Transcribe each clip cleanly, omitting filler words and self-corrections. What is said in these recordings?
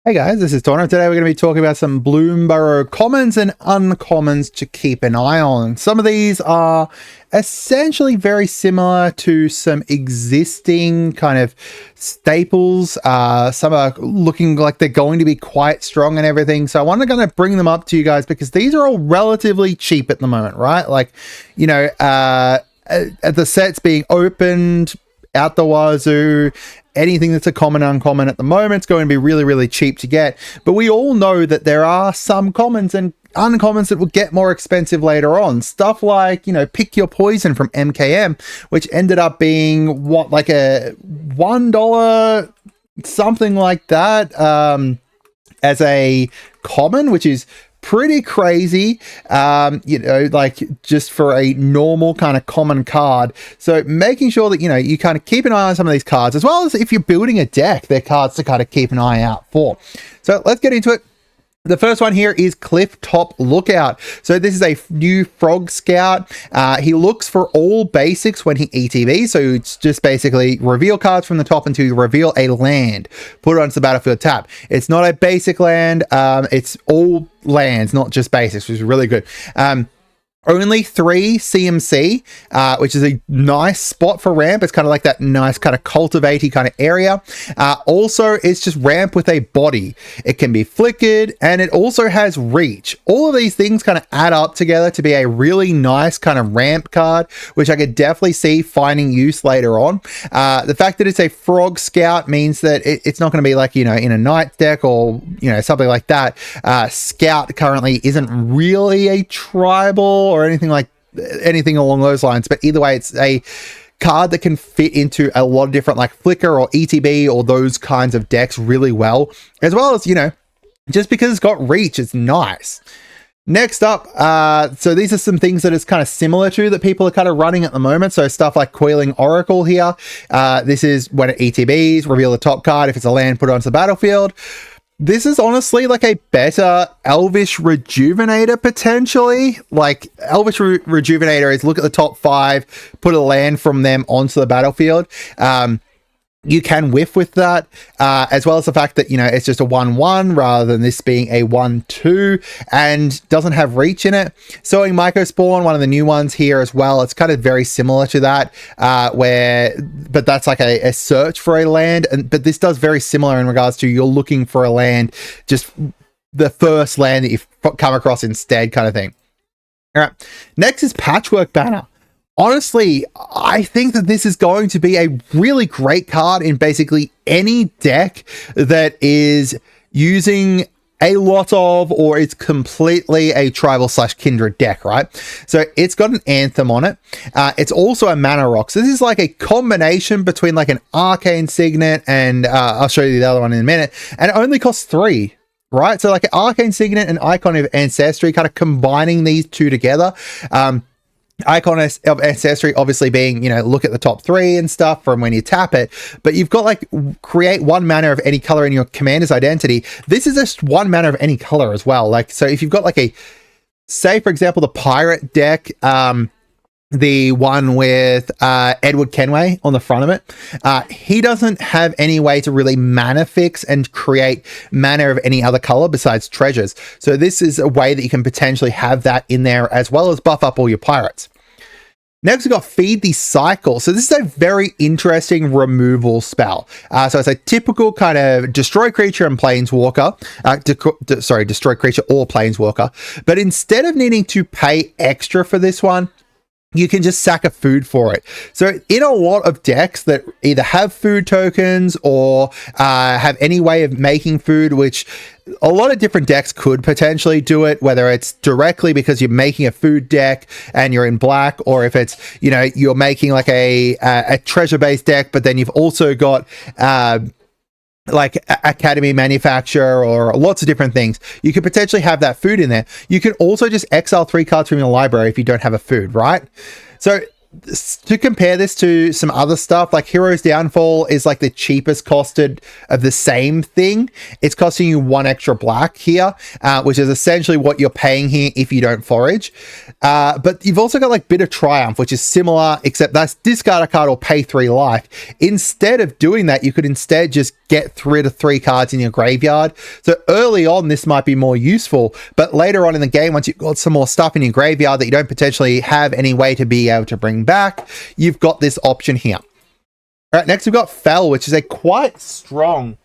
Hey guys, this is Tauna. Today we're going to be talking about some Bloomburrow Commons and Uncommons to keep an eye on. Some of these are essentially very similar to some existing kind of staples. Some are looking like they're going to be quite strong and everything. So I want to kind of bring them up to you guys because these are all relatively cheap at the moment, right? Like, you know, the sets being opened out the wazoo. Anything that's a common, uncommon at the moment, it's going to be really, really cheap to get. But we all know that there are some commons and uncommons that will get more expensive later on. Stuff like, you know, Pick Your Poison from MKM, which ended up being what, like a $1, something like that, as a common, which is pretty crazy, you know, like just for a normal kind of common card. So making sure that, you know, you kind of keep an eye on some of these cards, as well as if you're building a deck, they're cards to kind of keep an eye out for. So let's get into it. The first one here is Cliff Top Lookout. So this is a new Frog Scout. He looks for all basics when he ETBs. So it's just basically reveal cards from the top until you reveal a land. Put it onto the battlefield tap. It's not a basic land. It's all lands, not just basics, which is really good. Only 3 CMC, which is a nice spot for ramp. It's kind of like that nice kind of cultivate-y kind of area. Also, it's just ramp with a body. It can be flickered, and it also has reach. All of these things kind of add up together to be a really nice kind of ramp card, which I could definitely see finding use later on. The fact that it's a Frog Scout means that it's not going to be like, you know, in a Knight deck or, you know, something like that. Scout currently isn't really a tribal or anything along those lines, but either way, it's a card that can fit into a lot of different like Flicker or ETB or those kinds of decks really well, as you know, just because it's got reach, it's nice. Next up, so these are some things that it's kind of similar to that people are kind of running at the moment. So stuff like Coiling Oracle here. This is when it ETBs, reveal the top card. If it's a land, put it onto the battlefield. This is honestly like a better Elvish Rejuvenator, potentially. Like, Elvish Rejuvenator is look at the top 5, put a land from them onto the battlefield. You can whiff with that, as well as the fact that, you know, it's just a 1/1 rather than this being a 1/2 and doesn't have reach in it. Sowing Mycospawn, one of the new ones here as well. It's kind of very similar to that, but that's like a search for a land. But this does very similar in regards to you're looking for a land, just the first land that you've come across instead kind of thing. All right. Next is Patchwork Banner. Honestly, I think that this is going to be a really great card in basically any deck that is using a lot of, or it's completely a tribal / kindred deck, right? So it's got an Anthem on it. It's also a mana rock. So this is like a combination between like an Arcane Signet and I'll show you the other one in a minute. And it only costs 3. Right? So like an Arcane Signet and Icon of Ancestry, kind of combining these two together. Icon of Ancestry obviously being, you know, look at the top 3 and stuff from when you tap it, but you've got like create 1 mana of any color in your commander's identity. This is just 1 mana of any color as well. Like, so if you've got like a, say for example, the pirate deck, the one with Edward Kenway on the front of it, he doesn't have any way to really mana fix and create mana of any other color besides treasures. So this is a way that you can potentially have that in there, as well as buff up all your pirates. Next, we've got Feed the Cycle. So this is a very interesting removal spell. So it's a typical kind of destroy creature and planeswalker. Destroy creature or planeswalker. But instead of needing to pay extra for this one, you can just sack a food for it. So in a lot of decks that either have food tokens or have any way of making food, which a lot of different decks could potentially do it, whether it's directly because you're making a food deck and you're in black, or if it's, you know, you're making like a treasure-based deck, but then you've also got like Academy Manufacturer or lots of different things. You could potentially have that food in there. You can also just exile 3 cards from your library if you don't have a food, right? So to compare this to some other stuff, like Hero's Downfall is like the cheapest costed of the same thing. It's costing you 1 extra black here, which is essentially what you're paying here if you don't forage. But you've also got like Bitter Triumph, which is similar, except that's discard a card or pay 3 life. Instead of doing that, you could instead just get rid of 3 cards in your graveyard. So early on, this might be more useful, but later on in the game, once you've got some more stuff in your graveyard that you don't potentially have any way to be able to bring back, you've got this option here. All right, next we've got Fell, which is a quite strong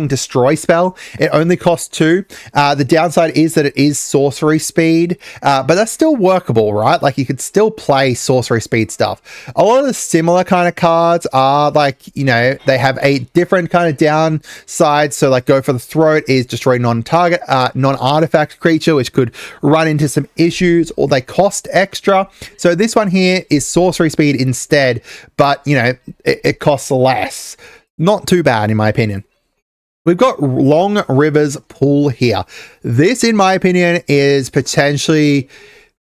destroy spell. It only costs 2. The downside is that it is sorcery speed, but that's still workable, right? Like you could still play sorcery speed stuff. A lot of the similar kind of cards are like, you know, they have a different kind of downside. So like Go for the Throat is destroy non-target, non-artifact creature, which could run into some issues, or they cost extra. So this one here is sorcery speed instead, but you know, it costs less. Not too bad in my opinion. We've got Long River's Pool here. This, in my opinion, is potentially,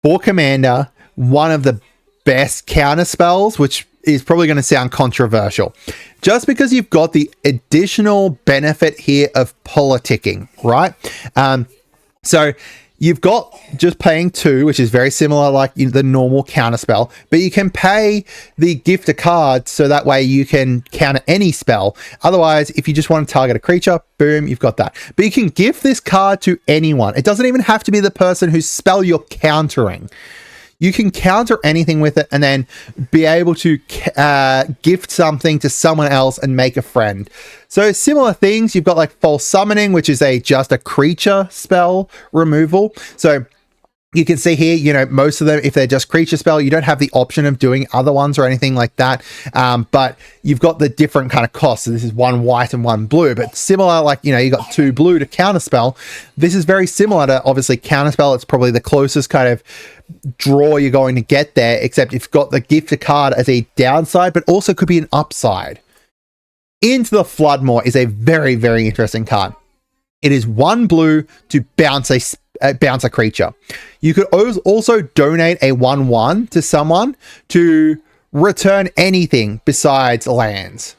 for Commander, one of the best counter spells, which is probably going to sound controversial. Just because you've got the additional benefit here of politicking, right? So you've got just paying 2, which is very similar like the normal counter spell, but you can pay the gift a card so that way you can counter any spell. Otherwise, if you just want to target a creature, boom, you've got that. But you can gift this card to anyone. It doesn't even have to be the person whose spell you're countering. You can counter anything with it and then be able to gift something to someone else and make a friend. So similar things, you've got like False Summoning, which is just a creature spell removal. So you can see here, you know, most of them, if they're just creature spell, you don't have the option of doing other ones or anything like that. But you've got the different kind of costs. So this is 1 white and 1 blue, but similar, like, you know, you got 2 blue to counterspell. This is very similar to obviously counterspell. It's probably the closest kind of draw you're going to get there, except you've got the gifted card as a downside, but also could be an upside. Into the Floodmoor is a very, very interesting card. It is 1 blue to bounce a creature. You could also donate a 1/1 to someone to return anything besides lands.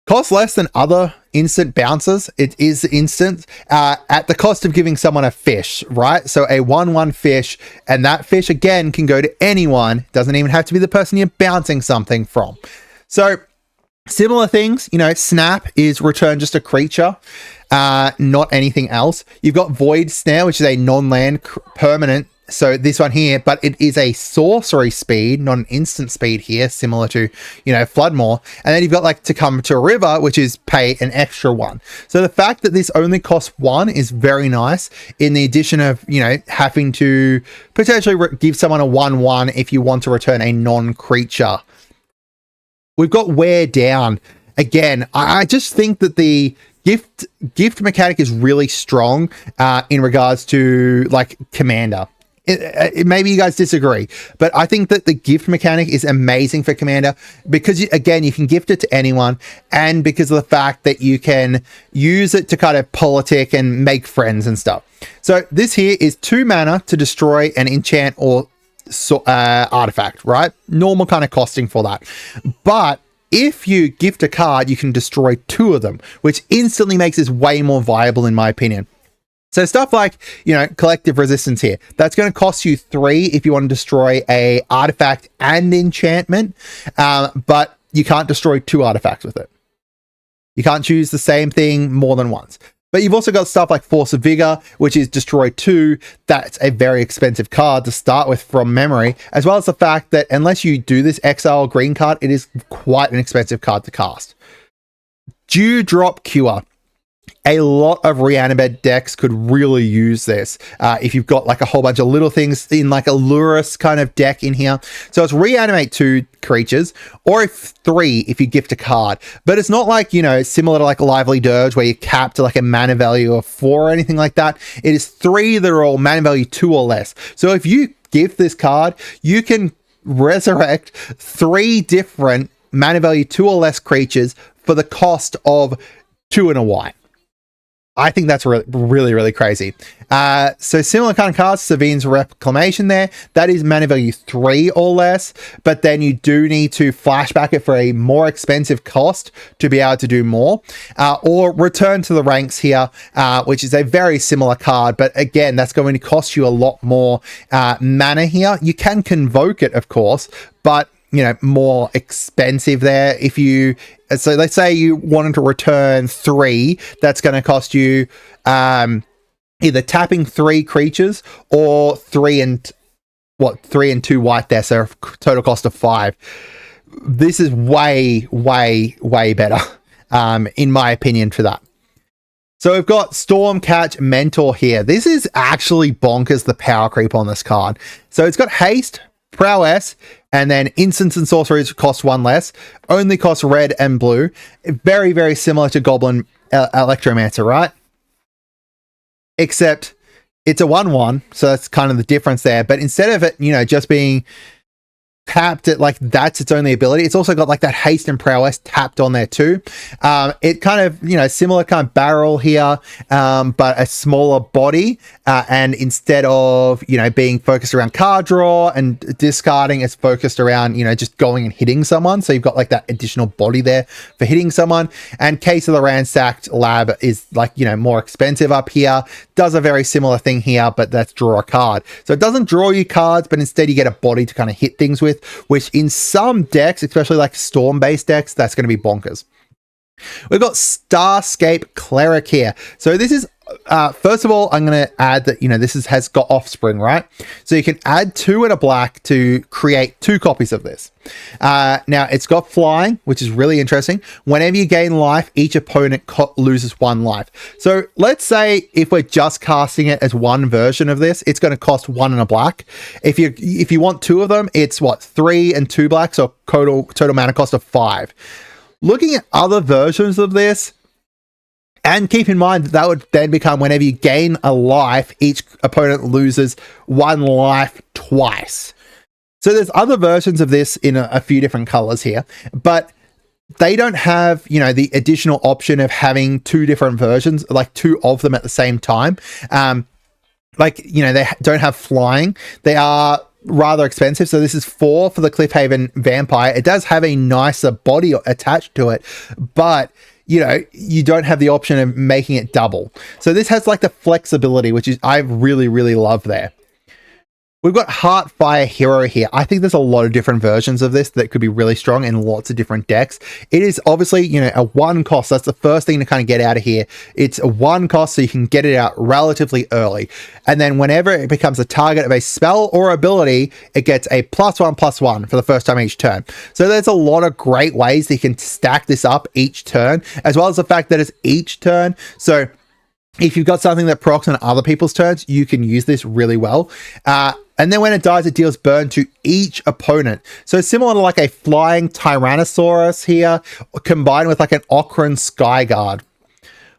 Costs less than other instant bounces. It is instant at the cost of giving someone a fish, right? So a 1/1 fish, and that fish again can go to anyone. Doesn't even have to be the person you're bouncing something from. So similar things, you know, Snap is return just a creature, not anything else. You've got Void Snare, which is a non-land permanent. So this one here, but it is a sorcery speed, not an instant speed here, similar to, you know, Floodmoor. And then you've got like To Come to a River, which is pay an extra 1. So the fact that this only costs 1 is very nice, in the addition of, you know, having to potentially give someone a 1/1 if you want to return a non-creature. We've got Wear Down. Again, I just think that the gift mechanic is really strong in regards to like Commander. Maybe you guys disagree, but I think that the gift mechanic is amazing for Commander because, again, you can gift it to anyone, and because of the fact that you can use it to kind of politic and make friends and stuff. So this here is 2 mana to destroy an enchant or artifact, right? Normal kind of costing for that. But if you gift a card, you can destroy 2 of them, which instantly makes this way more viable in my opinion. So stuff like, you know, Collective Resistance here, that's going to cost you 3 if you want to destroy a artifact and enchantment, but you can't destroy 2 artifacts with it. You can't choose the same thing more than once. But you've also got stuff like Force of Vigor, which is destroy 2. That's a very expensive card to start with from memory, as well as the fact that unless you do this exile green card, it is quite an expensive card to cast. Dewdrop Cure. A lot of Reanimate decks could really use this if you've got like a whole bunch of little things in like a Lurus kind of deck in here. So it's Reanimate 2 creatures, or 3 if you gift a card. But it's not like, you know, similar to like Lively Dirge where you cap to like a mana value of 4 or anything like that. It is 3 that are all mana value 2 or less. So if you gift this card, you can resurrect 3 different mana value 2 or less creatures for the cost of 2 and a white. I think that's really, really crazy. So similar kind of cards, Savine's Reclamation there. That is mana value 3 or less, but then you do need to flashback it for a more expensive cost to be able to do more. Or Return to the Ranks here, which is a very similar card, but again, that's going to cost you a lot more mana here. You can Convoke it, of course, but you know, more expensive there. If you, so let's say you wanted to return 3, that's going to cost you either tapping 3 creatures or 3 and 2 white there, so total cost of 5. This is way better in my opinion for that. So we've got Stormcatch Mentor here. This is actually bonkers, the power creep on this card. So it's got haste, prowess, and then instants and sorceries cost 1 less, only cost red and blue. Very, very similar to Goblin Electromancer, right? Except it's a 1/1, so that's kind of the difference there. But instead of it, you know, just being tapped at like that's its only ability, it's also got like that haste and prowess tapped on there too. It kind of, you know, similar kind of barrel here, but a smaller body, and instead of, you know, being focused around card draw and discarding, it's focused around, you know, just going and hitting someone. So you've got like that additional body there for hitting someone. And Case of the Ransacked Lab is like, you know, more expensive up here, does a very similar thing here, but that's draw a card. So it doesn't draw you cards, but instead you get a body to kind of hit things with, which in some decks, especially like Storm-based decks, that's going to be bonkers. We've got Starscape Cleric here. So this is, first of all, I'm going to add that, you know, this has got Offspring, right? So you can add 2 and a black to create 2 copies of this. Now, it's got flying, which is really interesting. Whenever you gain life, each opponent loses 1 life. So let's say if we're just casting it as one version of this, it's going to cost 1 and a black. If you want 2 of them, it's what, 3 and 2 blacks, or total mana cost of 5. Looking at other versions of this, and keep in mind that would then become whenever you gain a life, each opponent loses 1 life twice. So there's other versions of this in a few different colors here, but they don't have, you know, the additional option of having 2 different versions, like 2 of them at the same time. Like, you know, they don't have flying. They are rather expensive. So this is 4 for the Cliffhaven Vampire. It does have a nicer body attached to it, but you know, you don't have the option of making it double. So this has like the flexibility, which is I really love there. We've got Heartfire Hero here. I think there's a lot of different versions of this that could be really strong in lots of different decks. It is obviously, you know, a 1 cost. That's the first thing to kind of get out of here. It's a 1 cost, so you can get it out relatively early. And then whenever it becomes a target of a spell or ability, it gets a +1/+1 for the first time each turn. So there's a lot of great ways that you can stack this up each turn, as well as the fact that it's each turn. So if you've got something that procs on other people's turns, you can use this really well. And then when it dies, it deals burn to each opponent. So similar to like a flying Tyrannosaurus here, combined with like an Okran Skyguard.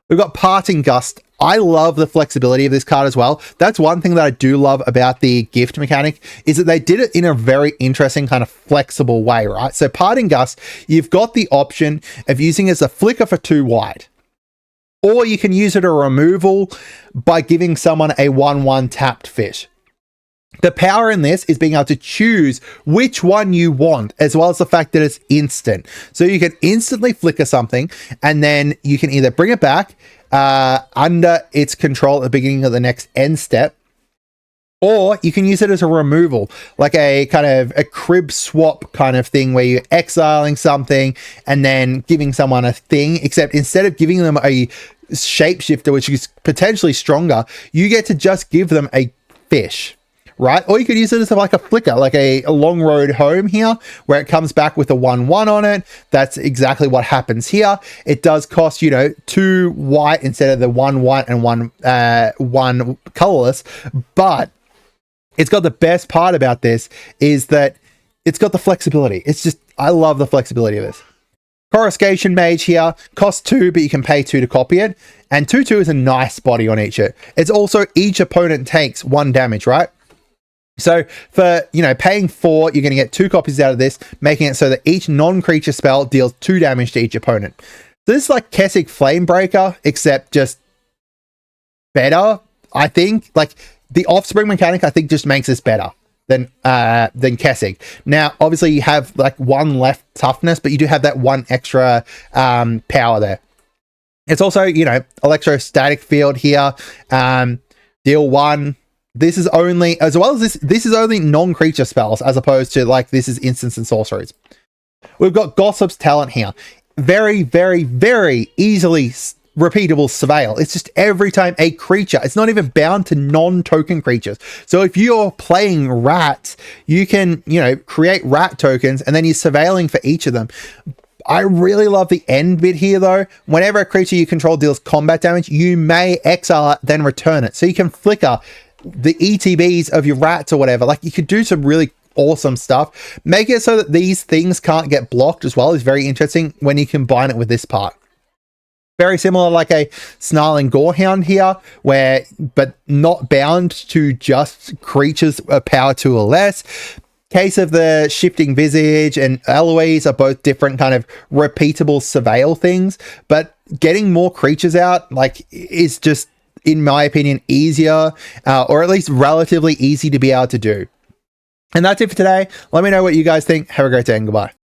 We've got Parting Gust. I love the flexibility of this card as well. That's one thing that I do love about the gift mechanic, is that they did it in a very interesting kind of flexible way, right? So Parting Gust, you've got the option of using it as a flicker for 2 white. Or you can use it as a removal by giving someone a 1/1 tapped fish. The power in this is being able to choose which one you want, as well as the fact that it's instant. So you can instantly flicker something, and then you can either bring it back under its control at the beginning of the next end step, or you can use it as a removal, like a kind of a crib swap kind of thing, where you're exiling something and then giving someone a thing, except instead of giving them a shapeshifter, which is potentially stronger, you get to just give them a fish. Right? Or you could use it as like a flicker, like a Long Road Home here, where it comes back with a 1/1 on it. That's exactly what happens here. It does cost, you know, 2 white instead of the 1 white and 1 colorless. But it's got the best part about this is that it's got the flexibility. It's just, I love the flexibility of this. Coruscation Mage here, costs 2, but you can pay 2 to copy it. And 2/2 is a nice body on each. It's also each opponent takes 1 damage, right? So for, you know, paying 4, you're going to get 2 copies out of this, making it so that each non-creature spell deals 2 damage to each opponent. So this is like Kessig Flamebreaker, except just better, I think. Like, the offspring mechanic, I think, just makes this better than Kessig. Now, obviously, you have like 1 left toughness, but you do have that 1 extra power there. It's also, you know, electrostatic field here. Deal 1. This is only, as well as this is only non-creature spells, as opposed to like this is instants and sorceries. We've got Gossip's Talent here. Very, very, very easily repeatable surveil. It's just every time a creature, it's not even bound to non-token creatures. So if you're playing rats, you can, you know, create rat tokens and then you're surveilling for each of them. I really love the end bit here though. Whenever a creature you control deals combat damage, you may exile it, then return it. So you can flicker the ETBs of your rats or whatever. Like, you could do some really awesome stuff. Make it so that these things can't get blocked as well is very interesting when you combine it with this part. Very similar, like a Snarling Gorehound here, but not bound to just creatures of power 2 or less. Case of the Shifting Visage and Eloise are both different kind of repeatable surveil things, but getting more creatures out, like, is just, in my opinion, easier, or at least relatively easy to be able to do. And that's it for today. Let me know what you guys think. Have a great day and goodbye.